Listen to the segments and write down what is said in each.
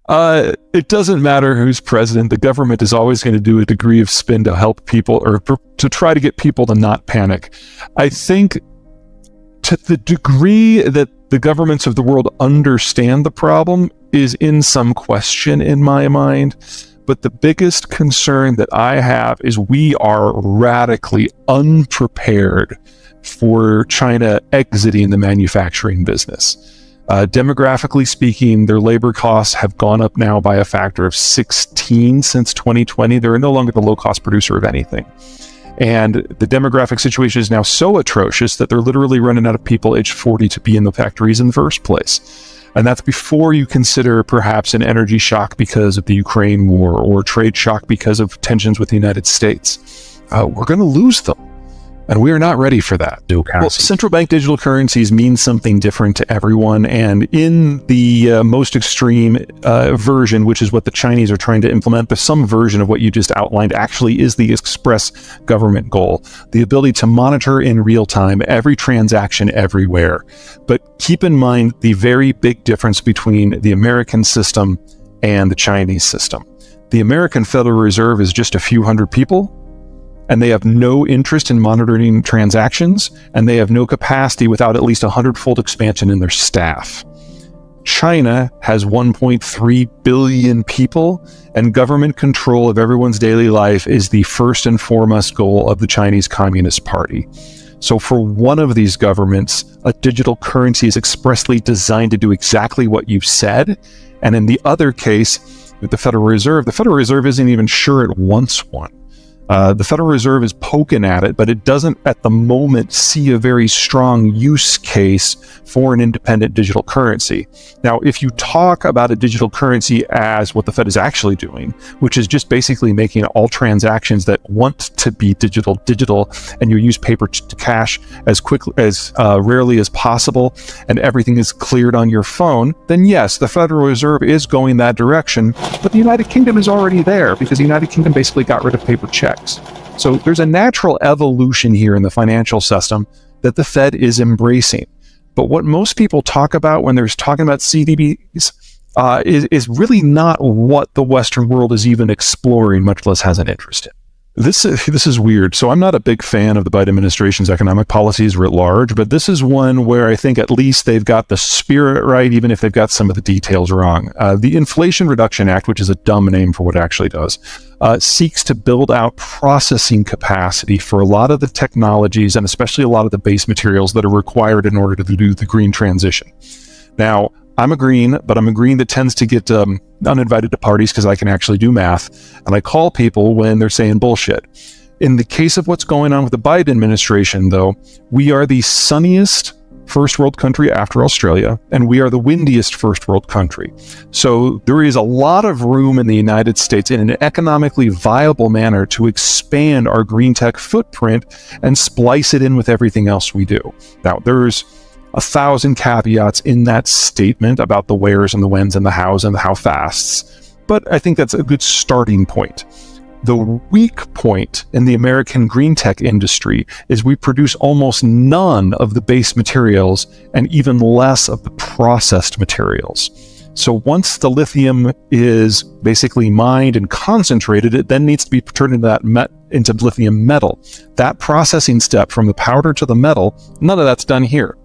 It doesn't matter who's president. The government is always going to do a degree of spin to help people or to try to get people to not panic. I think to the degree that the governments of the world understand the problem is in some question in my mind. But the biggest concern that I have is we are radically unprepared for China exiting the manufacturing business. Demographically speaking, their labor costs have gone up now by a factor of 16 since 2020. They're no longer the low-cost producer of anything. And the demographic situation is now so atrocious that they're literally running out of people aged 40 to be in the factories in the first place. And that's before you consider perhaps an energy shock because of the Ukraine war or trade shock because of tensions with the United States. We're going to lose them. And we are not ready for that. Well, central bank digital currencies mean something different to everyone. And in the most extreme version, which is what the Chinese are trying to implement, but some version of what you just outlined actually is the express government goal. The ability to monitor in real time every transaction everywhere. But keep in mind the very big difference between the American system and the Chinese system. The American Federal Reserve is just a few hundred people, and they have no interest in monitoring transactions, and they have no capacity without at least 100-fold expansion in their staff. China has 1.3 billion people, and government control of everyone's daily life is the first and foremost goal of the Chinese Communist Party. So for one of these governments, a digital currency is expressly designed to do exactly what you said, and in the other case, with the Federal Reserve isn't even sure it wants one. The Federal Reserve is poking at it, but it doesn't at the moment see a very strong use case for an independent digital currency. Now, if you talk about a digital currency as what the Fed is actually doing, which is just basically making all transactions that want to be digital, and you use paper to cash as rarely as possible, and everything is cleared on your phone, then yes, the Federal Reserve is going that direction, but the United Kingdom is already there because the United Kingdom basically got rid of paper checks. So there's a natural evolution here in the financial system that the Fed is embracing. But what most people talk about when they're talking about CDBs is really not what the Western world is even exploring, much less has an interest in. This is weird. So I'm not a big fan of the Biden administration's economic policies writ large, but this is one where I think at least they've got the spirit right, even if they've got some of the details wrong. The Inflation Reduction Act, which is a dumb name for what it actually does, seeks to build out processing capacity for a lot of the technologies and especially a lot of the base materials that are required in order to do the green transition. Now, I'm a green, but I'm a green that tends to get uninvited to parties because I can actually do math, and I call people when they're saying bullshit. In the case of what's going on with the Biden administration, though, we are the sunniest first world country after Australia, and we are the windiest first world country. So there is a lot of room in the United States in an economically viable manner to expand our green tech footprint and splice it in with everything else we do. Now, there's 1,000 caveats in that statement about the wheres and the whens and the hows and the how fasts, but I think that's a good starting point. The weak point in the American green tech industry is we produce almost none of the base materials and even less of the processed materials. So once the lithium is basically mined and concentrated, it then needs to be turned into lithium metal. That processing step from the powder to the metal, none of that's done here.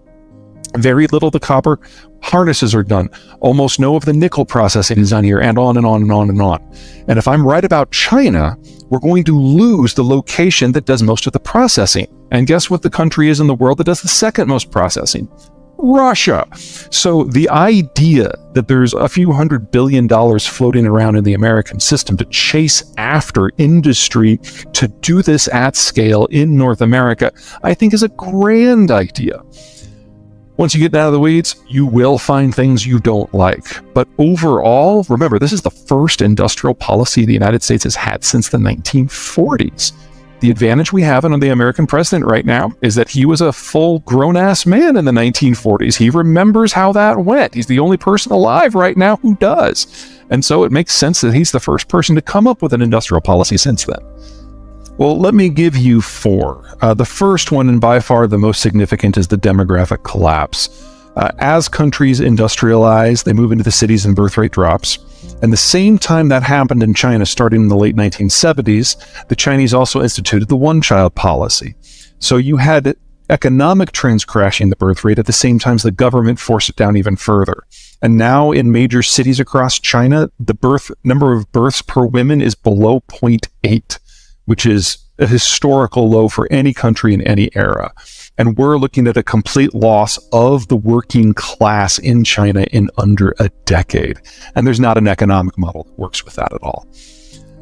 Very little of the copper harnesses are done. Almost no of the nickel processing is done here, and on and on and on and on. And if I'm right about China, we're going to lose the location that does most of the processing. And guess what the country is in the world that does the second most processing? Russia. So the idea that there's a few $100 billion floating around in the American system to chase after industry to do this at scale in North America, I think is a grand idea. Once you get out of the weeds, you will find things you don't like. But overall, remember, this is the first industrial policy the United States has had since the 1940s. The advantage we have on the American president right now is that he was a full grown-ass man in the 1940s. He remembers how that went. He's the only person alive right now who does. And so it makes sense that he's the first person to come up with an industrial policy since then. Well, let me give you four. The first one, and by far the most significant, is the demographic collapse. As countries industrialize, they move into the cities and birth rate drops. And the same time that happened in China, starting in the late 1970s, the Chinese also instituted the one-child policy. So you had economic trends crashing the birth rate at the same time as the government forced it down even further. And now in major cities across China, the number of births per woman is below 0.8, which is a historical low for any country in any era. And we're looking at a complete loss of the working class in China in under a decade. And there's not an economic model that works with that at all.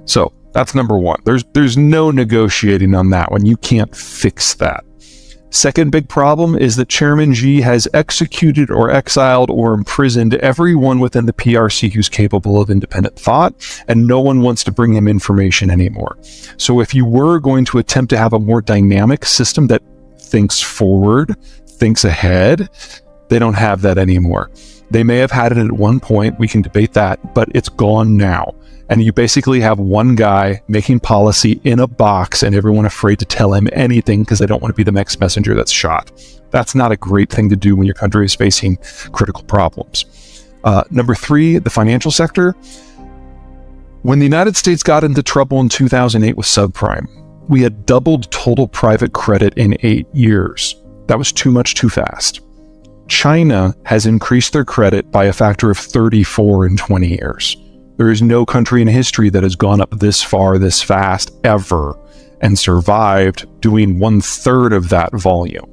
So that's number one. There's no negotiating on that one. You can't fix that. Second big problem is that Chairman Xi has executed or exiled or imprisoned everyone within the PRC who's capable of independent thought, and no one wants to bring him information anymore. So if you were going to attempt to have a more dynamic system that thinks forward, thinks ahead, they don't have that anymore. They may have had it at one point, we can debate that, but it's gone now. And you basically have one guy making policy in a box and everyone afraid to tell him anything because they don't want to be the next messenger that's shot. That's not a great thing to do when your country is facing critical problems. Number three, the financial sector. When the United States got into trouble in 2008 with subprime, we had doubled total private credit in 8 years. That was too much too fast. China has increased their credit by a factor of 34 in 20 years. There is no country in history that has gone up this far, this fast, ever, and survived doing 1/3 of that volume.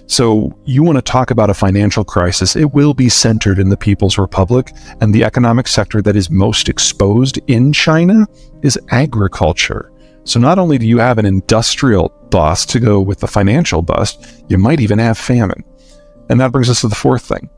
So you want to talk about a financial crisis, it will be centered in the People's Republic, and the economic sector that is most exposed in China is agriculture. So not only do you have an industrial bust to go with the financial bust, you might even have famine. And that brings us to the fourth thing.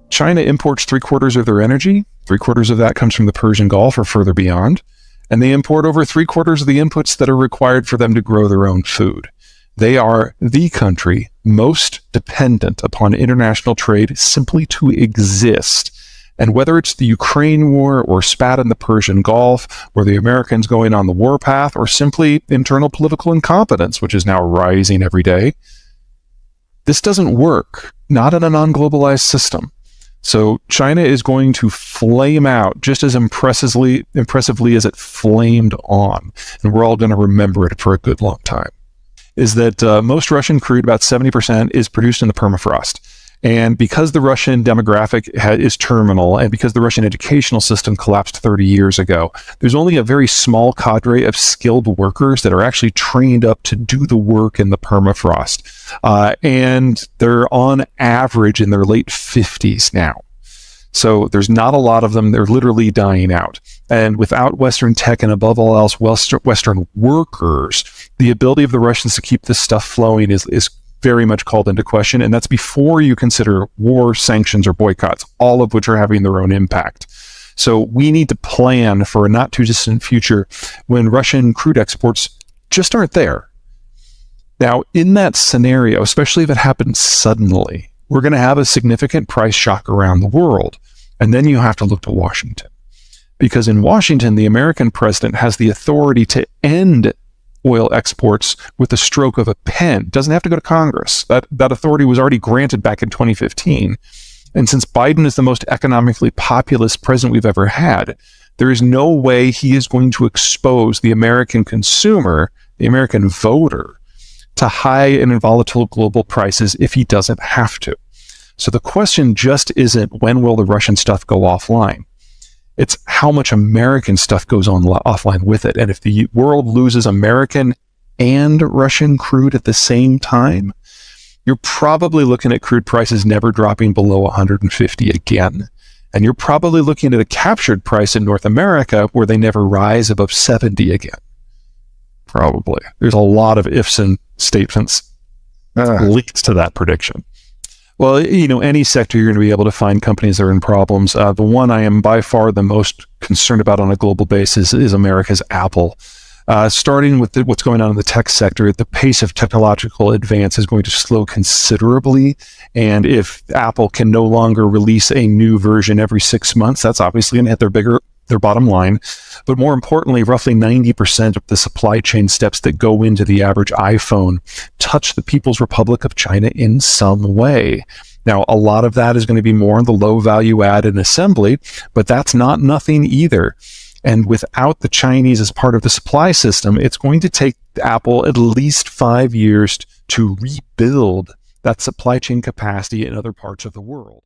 China imports 3/4 of their energy. 3/4 of that comes from the Persian Gulf or further beyond. And they import over 3/4 of the inputs that are required for them to grow their own food. They are the country most dependent upon international trade simply to exist. And whether it's the Ukraine war or spat in the Persian Gulf, or the Americans going on the warpath, or simply internal political incompetence, which is now rising every day, this doesn't work, not in a non-globalized system. So China is going to flame out just as impressively as it flamed on. And we're all going to remember it for a good long time. Is that most Russian crude, about 70%, is produced in the permafrost. And because the Russian demographic is terminal, and because the Russian educational system collapsed 30 years ago, there's only a very small cadre of skilled workers that are actually trained up to do the work in the permafrost. And they're on average in their late 50s now. So there's not a lot of them. They're literally dying out. And without Western tech and above all else, Western workers, the ability of the Russians to keep this stuff flowing is very much called into question. And that's before you consider war, sanctions, or boycotts, all of which are having their own impact. So we need to plan for a not too distant future when Russian crude exports just aren't there. Now, in that scenario, especially if it happens suddenly, we're going to have a significant price shock around the world. And then you have to look to Washington. Because in Washington, the American president has the authority to end oil exports with the stroke of a pen. It doesn't have to go to Congress. That authority was already granted back in 2015. And since Biden is the most economically populist president we've ever had, there is no way he is going to expose the American consumer, the American voter, to high and volatile global prices if he doesn't have to. So the question just isn't when will the Russian stuff go offline? It's how much American stuff goes on offline with it. And if the world loses American and Russian crude at the same time, you're probably looking at crude prices never dropping below 150 again. And you're probably looking at a captured price in North America where they never rise above 70 again. Probably. There's a lot of ifs and statements linked to that prediction. Well, any sector you're going to be able to find companies that are in problems. The one I am by far the most concerned about on a global basis is America's Apple. Starting with what's going on in the tech sector, the pace of technological advance is going to slow considerably. And if Apple can no longer release a new version every 6 months, that's obviously going to hit their bottom line. But more importantly, roughly 90% of the supply chain steps that go into the average iPhone touch the People's Republic of China in some way. Now, a lot of that is going to be more on the low value add and assembly, but that's not nothing either. And without the Chinese as part of the supply system, it's going to take Apple at least 5 years to rebuild that supply chain capacity in other parts of the world.